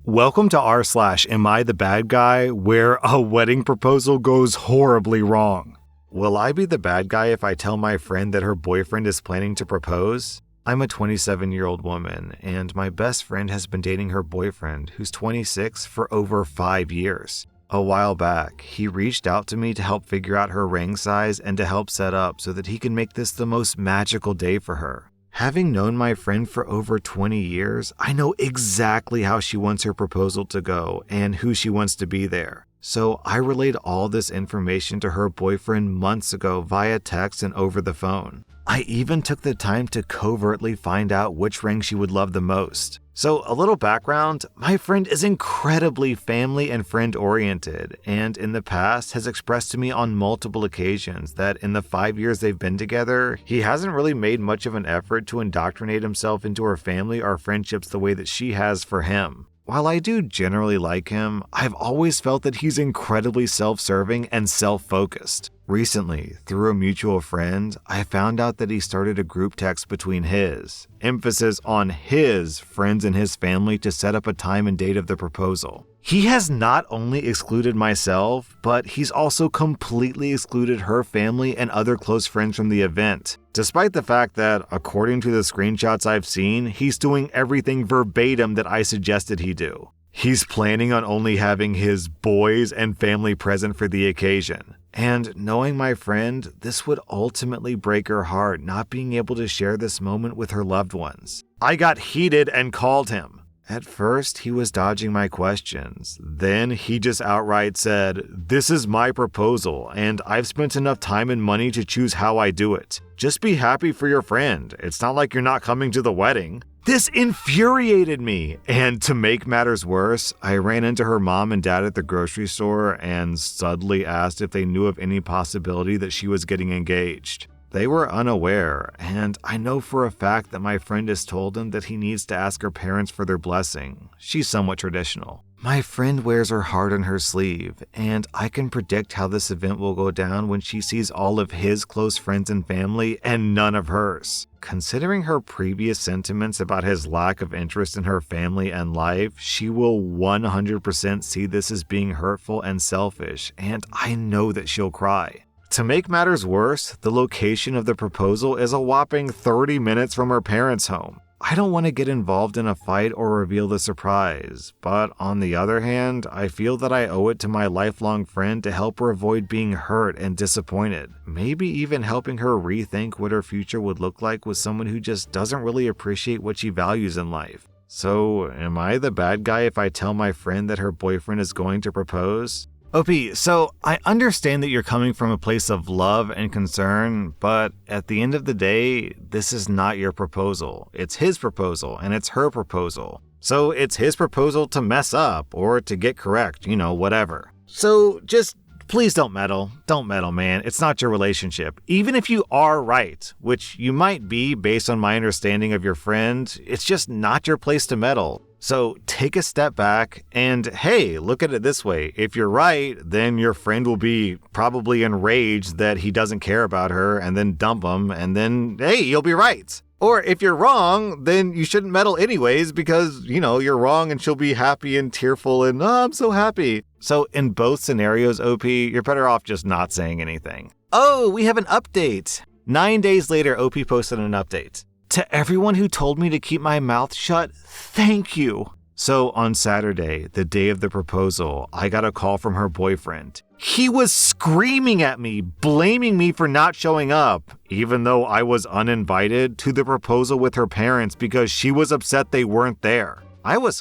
Welcome to rSlash Am I the Bad Guy, where a wedding proposal goes horribly wrong. Will I be the bad guy if I tell my friend that her boyfriend is planning to propose? I'm a 27-year-old woman, and my best friend has been dating her boyfriend, who's 26, for over 5 years. A while back, he reached out to me to help figure out her ring size and to help set up so that he can make this the most magical day for her. Having known my friend for over 20 years, I know exactly how she wants her proposal to go and who she wants to be there. So I relayed all this information to her boyfriend months ago via text and over the phone. I even took the time to covertly find out which ring she would love the most. So a little background, my friend is incredibly family and friend oriented, and in the past has expressed to me on multiple occasions that in the 5 years they've been together, he hasn't really made much of an effort to indoctrinate himself into her family or friendships the way that she has for him. While I do generally like him, I've always felt that he's incredibly self-serving and self-focused. Recently, through a mutual friend, I found out that he started a group text between his, emphasis on his, friends and his family to set up a time and date of the proposal. He has not only excluded myself, but he's also completely excluded her family and other close friends from the event, despite the fact that, according to the screenshots I've seen, he's doing everything verbatim that I suggested he do. He's planning on only having his boys and family present for the occasion. And knowing my friend, this would ultimately break her heart not being able to share this moment with her loved ones. I got heated and called him. At first, he was dodging my questions. Then he just outright said, "This is my proposal, and I've spent enough time and money to choose how I do it. Just be happy for your friend. It's not like you're not coming to the wedding." This infuriated me, and to make matters worse, I ran into her mom and dad at the grocery store and subtly asked if they knew of any possibility that she was getting engaged. They were unaware, and I know for a fact that my friend has told him that he needs to ask her parents for their blessing. She's somewhat traditional. My friend wears her heart on her sleeve, and I can predict how this event will go down when she sees all of his close friends and family and none of hers. Considering her previous sentiments about his lack of interest in her family and life, she will 100% see this as being hurtful and selfish, and I know that she'll cry. To make matters worse, the location of the proposal is a whopping 30 minutes from her parents' home. I don't want to get involved in a fight or reveal the surprise, but on the other hand, I feel that I owe it to my lifelong friend to help her avoid being hurt and disappointed. Maybe even helping her rethink what her future would look like with someone who just doesn't really appreciate what she values in life. So, am I the bad guy if I tell my friend that her boyfriend is going to propose? OP, so I understand that you're coming from a place of love and concern, but at the end of the day, this is not your proposal. It's his proposal, and it's her proposal. So it's his proposal to mess up, or to get correct, whatever. So just please don't meddle. Don't meddle, man. It's not your relationship. Even if you are right, which you might be based on my understanding of your friend, it's just not your place to meddle. So take a step back and, hey, look at it this way. If you're right, then your friend will be probably enraged that he doesn't care about her and then dump him, and then, hey, you'll be right. Or if you're wrong, then you shouldn't meddle anyways because, you're wrong and she'll be happy and tearful and, oh, I'm so happy. So in both scenarios, OP, you're better off just not saying anything. Oh, we have an update. 9 days later, OP posted an update. To everyone who told me to keep my mouth shut, thank you. So on Saturday, the day of the proposal, I got a call from her boyfriend. He was screaming at me, blaming me for not showing up, even though I was uninvited to the proposal with her parents because she was upset they weren't there.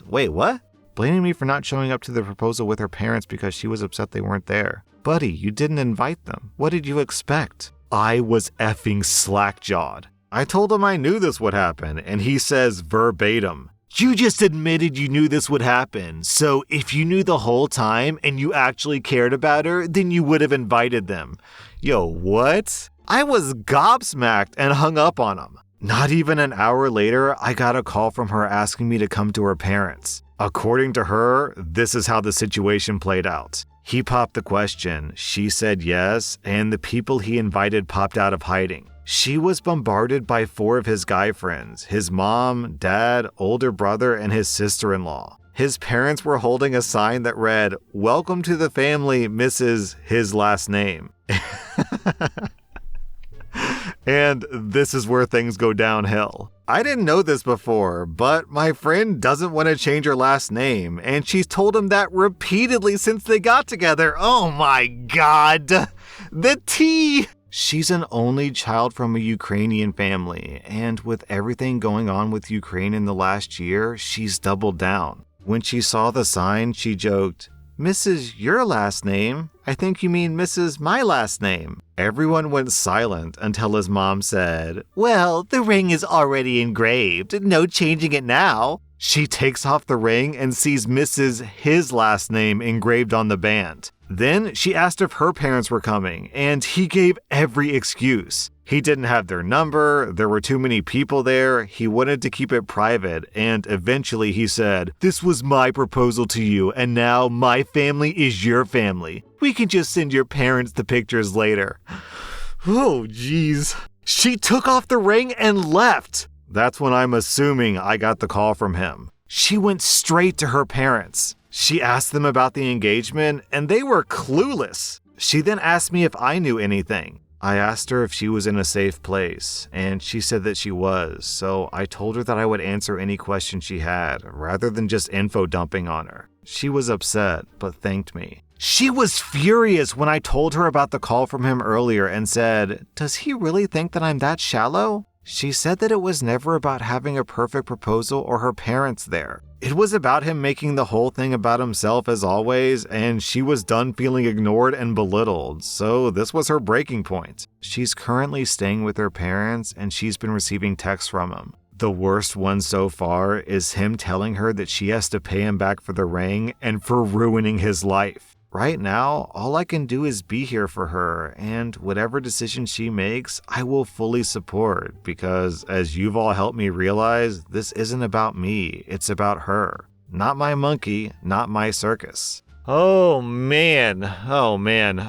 Wait, what? Blaming me for not showing up to the proposal with her parents because she was upset they weren't there. Buddy, you didn't invite them. What did you expect? I was effing slack-jawed. I told him I knew this would happen, and he says verbatim, "You just admitted you knew this would happen, so if you knew the whole time and you actually cared about her, then you would have invited them." Yo, what? I was gobsmacked and hung up on him. Not even an hour later, I got a call from her asking me to come to her parents. According to her, this is how the situation played out. He popped the question, she said yes, and the people he invited popped out of hiding. She was bombarded by 4 of his guy friends, his mom, dad, older brother, and his sister-in-law. His parents were holding a sign that read, "Welcome to the family, Mrs. His last name." And this is where things go downhill. I didn't know this before, but my friend doesn't want to change her last name, and she's told him that repeatedly since they got together. Oh my god! The tea! She's an only child from a Ukrainian family, and with everything going on with Ukraine in the last year, she's doubled down. When she saw the sign, she joked, "Mrs. Your last name? I think you mean Mrs. My last name." Everyone went silent until his mom said, "Well, the ring is already engraved. No changing it now." She takes off the ring and sees Mrs. His last name engraved on the band. Then she asked if her parents were coming, and he gave every excuse. He didn't have their number, there were too many people there, he wanted to keep it private, and eventually he said, "This was my proposal to you, and now my family is your family. We can just send your parents the pictures later." Oh, jeez. She took off the ring and left. That's when I'm assuming I got the call from him. She went straight to her parents. She asked them about the engagement, and they were clueless. She then asked me if I knew anything. I asked her if she was in a safe place, and she said that she was, so I told her that I would answer any questions she had, rather than just info dumping on her. She was upset, but thanked me. She was furious when I told her about the call from him earlier and said, "Does he really think that I'm that shallow?" She said that it was never about having a perfect proposal or her parents there. It was about him making the whole thing about himself as always, and she was done feeling ignored and belittled, so this was her breaking point. She's currently staying with her parents, and she's been receiving texts from him. The worst one so far is him telling her that she has to pay him back for the ring and for ruining his life. Right now, all I can do is be here for her, and whatever decision she makes, I will fully support, because as you've all helped me realize, this isn't about me, it's about her. Not my monkey, not my circus. Oh man,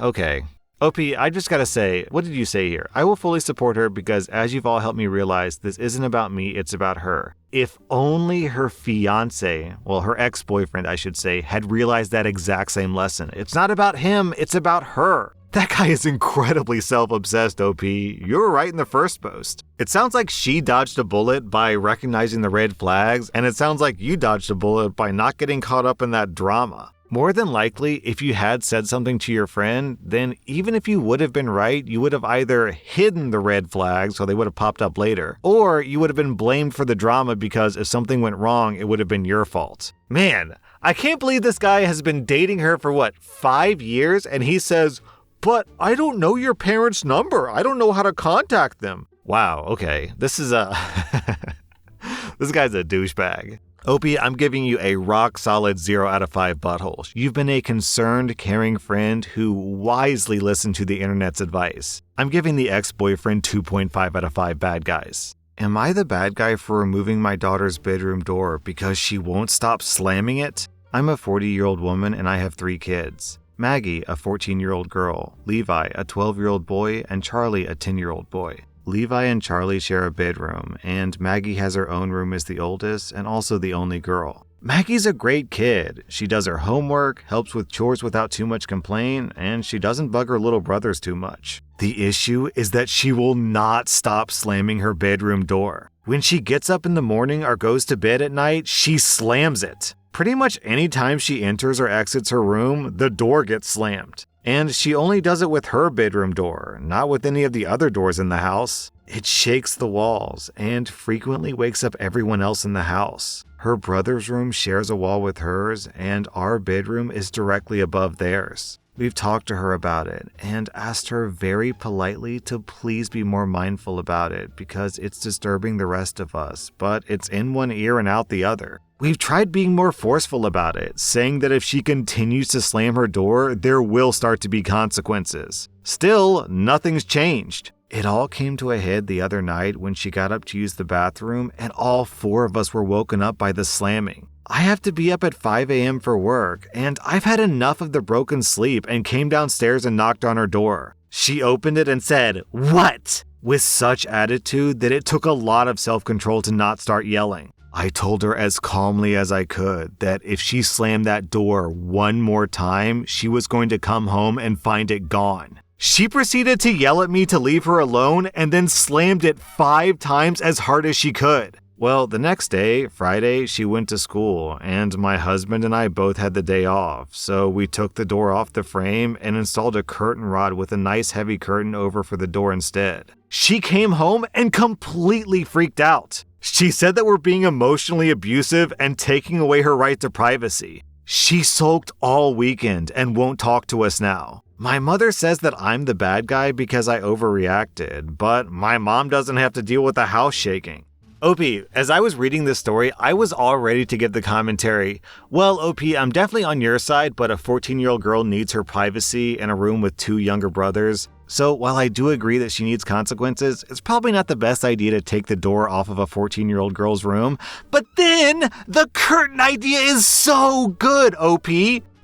okay. OP, I just gotta say, what did you say here? I will fully support her because as you've all helped me realize, this isn't about me, it's about her. If only her fiance, well, her ex-boyfriend, I should say, had realized that exact same lesson. It's not about him, it's about her. That guy is incredibly self-obsessed, OP. You were right in the first post. It sounds like she dodged a bullet by recognizing the red flags, and it sounds like you dodged a bullet by not getting caught up in that drama. More than likely, if you had said something to your friend, then even if you would have been right, you would have either hidden the red flags so they would have popped up later, or you would have been blamed for the drama because if something went wrong, it would have been your fault. Man, I can't believe this guy has been dating her for 5 years, and he says, "But I don't know your parents' number. I don't know how to contact them." Wow, okay. This is this guy's a douchebag. Opie, I'm giving you a rock-solid 0 out of 5 buttholes. You've been a concerned, caring friend who wisely listened to the internet's advice. I'm giving the ex-boyfriend 2.5 out of 5 bad guys. Am I the bad guy for removing my daughter's bedroom door because she won't stop slamming it? I'm a 40-year-old woman and I have 3 kids. Maggie, a 14-year-old girl, Levi, a 12-year-old boy, and Charlie, a 10-year-old boy. Levi and Charlie share a bedroom, and Maggie has her own room as the oldest and also the only girl. Maggie's a great kid. She does her homework, helps with chores without too much complaint, and she doesn't bug her little brothers too much. The issue is that she will not stop slamming her bedroom door. When she gets up in the morning or goes to bed at night, she slams it. Pretty much any time she enters or exits her room, the door gets slammed. And she only does it with her bedroom door, not with any of the other doors in the house. It shakes the walls and frequently wakes up everyone else in the house. Her brother's room shares a wall with hers, and our bedroom is directly above theirs. We've talked to her about it and asked her very politely to please be more mindful about it because it's disturbing the rest of us, but it's in one ear and out the other. We've tried being more forceful about it, saying that if she continues to slam her door, there will start to be consequences. Still, nothing's changed. It all came to a head the other night when she got up to use the bathroom and all 4 of us were woken up by the slamming. I have to be up at 5 a.m. for work, and I've had enough of the broken sleep and came downstairs and knocked on her door. She opened it and said, "What?" with such attitude that it took a lot of self-control to not start yelling. I told her as calmly as I could that if she slammed that door one more time, she was going to come home and find it gone. She proceeded to yell at me to leave her alone and then slammed it 5 times as hard as she could. Well, the next day, Friday, she went to school, and my husband and I both had the day off, so we took the door off the frame and installed a curtain rod with a nice heavy curtain over for the door instead. She came home and completely freaked out. She said that we're being emotionally abusive and taking away her right to privacy. She sulked all weekend and won't talk to us now. My mother says that I'm the bad guy because I overreacted, but my mom doesn't have to deal with the house shaking. OP, as I was reading this story, I was all ready to give the commentary, well, OP, I'm definitely on your side, but a 14-year-old girl needs her privacy in a room with 2 younger brothers. So while I do agree that she needs consequences, it's probably not the best idea to take the door off of a 14-year-old girl's room. But then the curtain idea is so good, OP.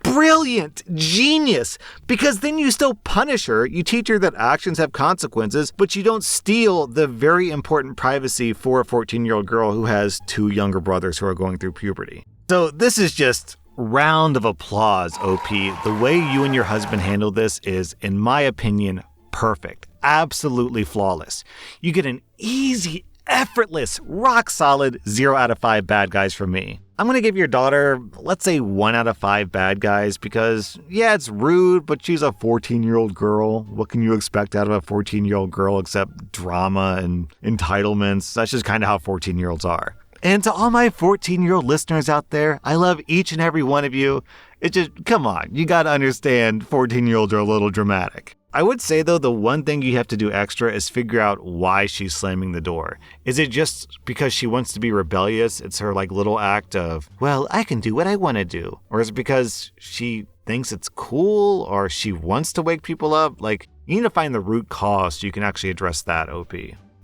Brilliant, genius, because then you still punish her, you teach her that actions have consequences, but you don't steal the very important privacy for a 14-year-old girl who has 2 younger brothers who are going through puberty. So this is just round of applause, OP. The way you and your husband handled this is, in my opinion, perfect, absolutely flawless. You get an easy, effortless, rock solid 0 out of 5 bad guys from me. I'm going to give your daughter, let's say 1 out of 5 bad guys because, yeah, it's rude, but she's a 14-year-old girl. What can you expect out of a 14-year-old girl except drama and entitlements? That's just kind of how 14-year-olds are. And to all my 14-year-old listeners out there, I love each and every one of you. It just, come on, you got to understand 14-year-olds are a little dramatic. I would say, though, the one thing you have to do extra is figure out why she's slamming the door. Is it just because she wants to be rebellious? It's her little act of, well, I can do what I want to do. Or is it because she thinks it's cool or she wants to wake people up? You need to find the root cause so you can actually address that, OP.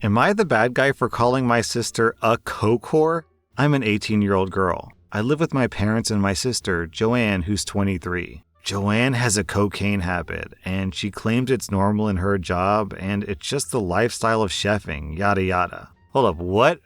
Am I the bad guy for calling my sister a coke whore? I'm an 18-year-old girl. I live with my parents and my sister, Joanne, who's 23. Joanne has a cocaine habit, and she claims it's normal in her job, and it's just the lifestyle of chefing, yada yada. Hold up, what?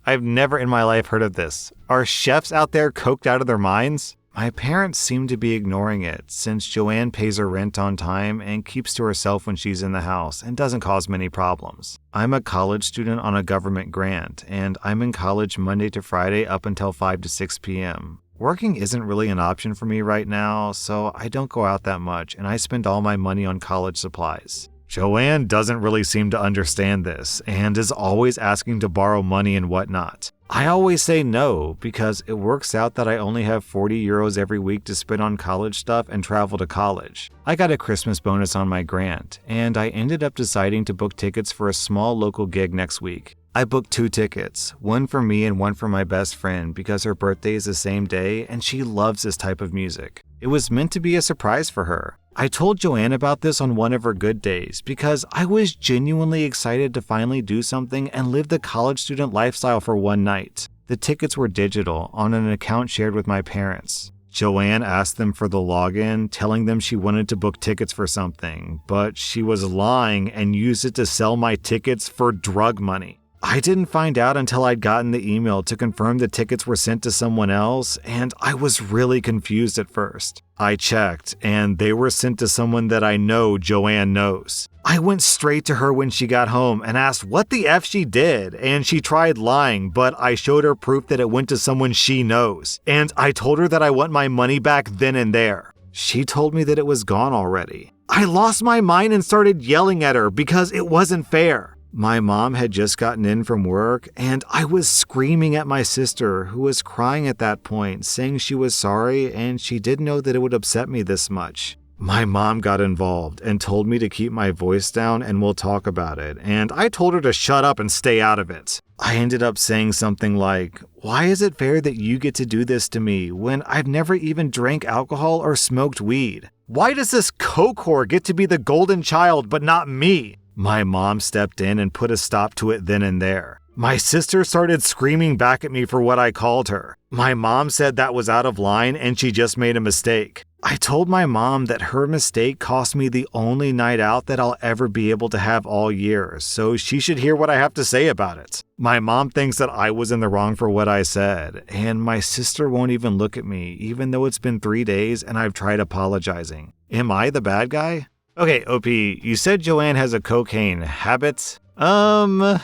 I've never in my life heard of this. Are chefs out there coked out of their minds? My parents seem to be ignoring it, since Joanne pays her rent on time and keeps to herself when she's in the house and doesn't cause many problems. I'm a college student on a government grant, and I'm in college Monday to Friday up until 5 to 6 p.m. Working isn't really an option for me right now, so I don't go out that much, and I spend all my money on college supplies. Joanne doesn't really seem to understand this, and is always asking to borrow money and whatnot. I always say no, because it works out that I only have 40 euros every week to spend on college stuff and travel to college. I got a Christmas bonus on my grant, and I ended up deciding to book tickets for a small local gig next week. I booked 2 tickets, one for me and one for my best friend because her birthday is the same day and she loves this type of music. It was meant to be a surprise for her. I told Joanne about this on one of her good days because I was genuinely excited to finally do something and live the college student lifestyle for one night. The tickets were digital on an account shared with my parents. Joanne asked them for the login, telling them she wanted to book tickets for something, but she was lying and used it to sell my tickets for drug money. I didn't find out until I'd gotten the email to confirm the tickets were sent to someone else, and I was really confused at first. I checked, and they were sent to someone that I know Joanne knows. I went straight to her when she got home and asked what the F she did, and she tried lying, but I showed her proof that it went to someone she knows, and I told her that I want my money back then and there. She told me that it was gone already. I lost my mind and started yelling at her because it wasn't fair. My mom had just gotten in from work, and I was screaming at my sister, who was crying at that point, saying she was sorry and she didn't know that it would upset me this much. My mom got involved and told me to keep my voice down and we'll talk about it, and I told her to shut up and stay out of it. I ended up saying something like, "Why is it fair that you get to do this to me when I've never even drank alcohol or smoked weed? Why does this coke whore get to be the golden child but not me?" My mom stepped in and put a stop to it then and there. My sister started screaming back at me for what I called her. My mom said that was out of line and she just made a mistake. I told my mom that her mistake cost me the only night out that I'll ever be able to have all year, so she should hear what I have to say about it. My mom thinks that I was in the wrong for what I said, and my sister won't even look at me, even though it's been 3 days and I've tried apologizing. Am I the bad guy? Okay, OP, you said Joanne has a cocaine habit. I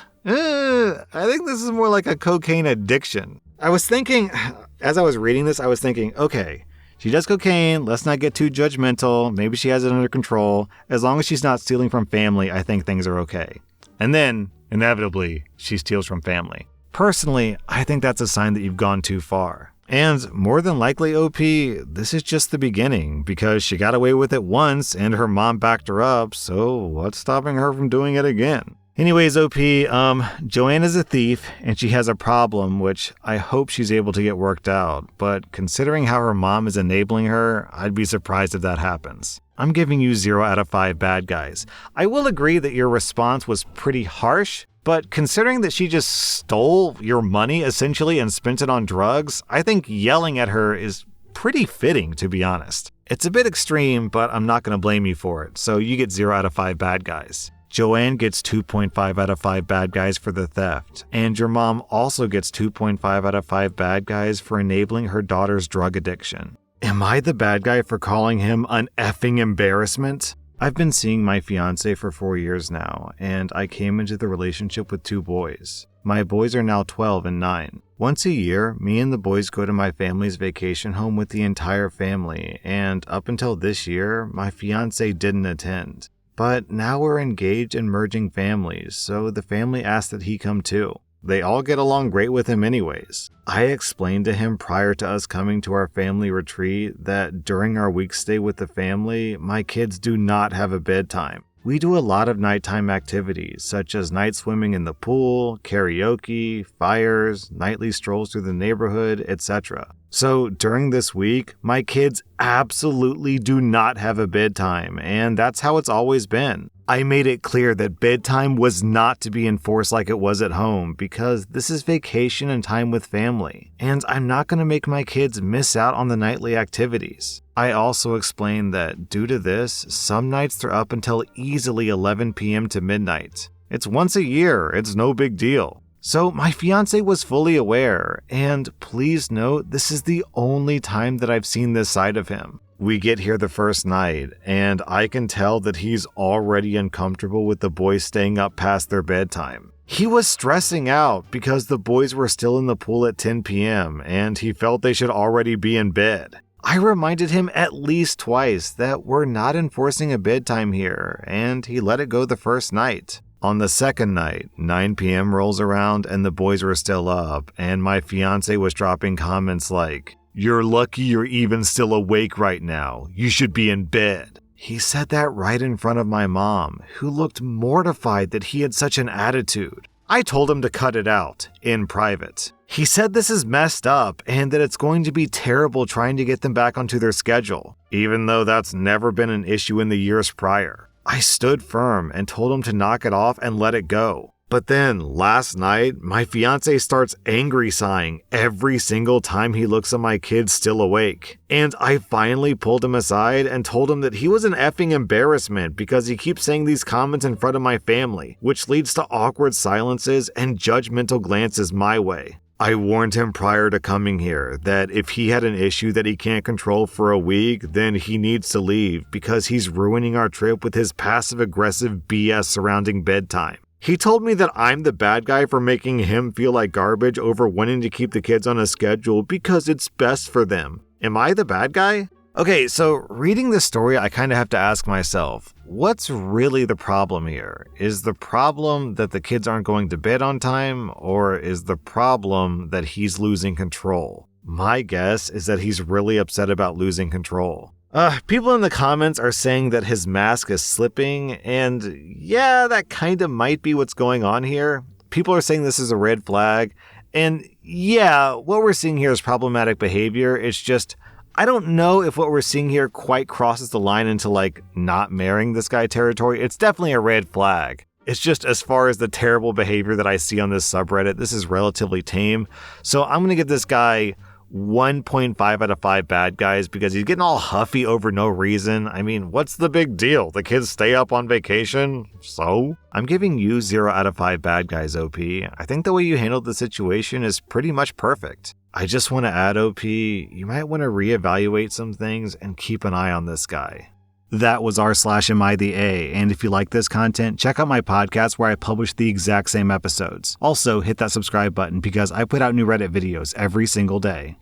think this is more like a cocaine addiction. I was thinking, as I was reading this, okay, she does cocaine, let's not get too judgmental, maybe she has it under control. As long as she's not stealing from family, I think things are okay. And then, inevitably, she steals from family. Personally, I think that's a sign that you've gone too far. And more than likely, OP, this is just the beginning, because she got away with it once and her mom backed her up, so what's stopping her from doing it again? Anyways, OP, Joanne is a thief, and she has a problem, which I hope she's able to get worked out. But considering how her mom is enabling her, I'd be surprised if that happens. I'm giving you 0 out of 5 bad guys. I will agree that your response was pretty harsh, but considering that she just stole your money, essentially, and spent it on drugs, I think yelling at her is pretty fitting, to be honest. It's a bit extreme, but I'm not going to blame you for it, so you get 0 out of 5 bad guys. Joanne gets 2.5 out of 5 bad guys for the theft, and your mom also gets 2.5 out of 5 bad guys for enabling her daughter's drug addiction. Am I the bad guy for calling him an effing embarrassment? I've been seeing my fiance for 4 years now, and I came into the relationship with 2 boys. My boys are now 12 and 9. Once a year, me and the boys go to my family's vacation home with the entire family, and up until this year, my fiance didn't attend. But now we're engaged and merging families, so the family asked that he come too. They all get along great with him anyways. I explained to him prior to us coming to our family retreat that during our week stay with the family, my kids do not have a bedtime. We do a lot of nighttime activities, such as night swimming in the pool, karaoke, fires, nightly strolls through the neighborhood, etc. So during this week, my kids absolutely do not have a bedtime, and that's how it's always been. I made it clear that bedtime was not to be enforced like it was at home because this is vacation and time with family, and I'm not going to make my kids miss out on the nightly activities. I also explained that due to this, some nights they're up until easily 11 p.m. to midnight. It's once a year, it's no big deal. So my fiance was fully aware, and please note, this is the only time that I've seen this side of him. We get here the first night, and I can tell that he's already uncomfortable with the boys staying up past their bedtime. He was stressing out because the boys were still in the pool at 10 p.m., and he felt they should already be in bed. I reminded him at least twice that we're not enforcing a bedtime here, and he let it go the first night. On the second night, 9 p.m. rolls around and the boys were still up, and my fiance was dropping comments like, "You're lucky you're even still awake right now. You should be in bed." He said that right in front of my mom, who looked mortified that he had such an attitude. I told him to cut it out, in private. He said this is messed up and that it's going to be terrible trying to get them back onto their schedule, even though that's never been an issue in the years prior. I stood firm and told him to knock it off and let it go. But then, last night, my fiance starts angry sighing every single time he looks at my kids still awake. And I finally pulled him aside and told him that he was an effing embarrassment because he keeps saying these comments in front of my family, which leads to awkward silences and judgmental glances my way. I warned him prior to coming here that if he had an issue that he can't control for a week, then he needs to leave because he's ruining our trip with his passive-aggressive BS surrounding bedtime. He told me that I'm the bad guy for making him feel like garbage over wanting to keep the kids on a schedule because it's best for them. Am I the bad guy? Okay, so reading this story, I kind of have to ask myself, what's really the problem here? Is the problem that the kids aren't going to bed on time, or is the problem that he's losing control? My guess is that he's really upset about losing control. People in the comments are saying that his mask is slipping, and yeah, that kind of might be what's going on here. People are saying this is a red flag, and yeah, what we're seeing here is problematic behavior. It's just, I don't know if what we're seeing here quite crosses the line into like not marrying this guy territory. It's definitely a red flag. It's just as far as the terrible behavior that I see on this subreddit, this is relatively tame. So I'm going to give this guy 1.5 out of 5 bad guys because he's getting all huffy over no reason. I mean, what's the big deal? The kids stay up on vacation? So? I'm giving you 0 out of 5 bad guys, OP. I think the way you handled the situation is pretty much perfect. I just want to add, OP, you might want to reevaluate some things and keep an eye on this guy. That was rSlash the A, and if you like this content, check out my podcast where I publish the exact same episodes. Also, hit that subscribe button because I put out new Reddit videos every single day.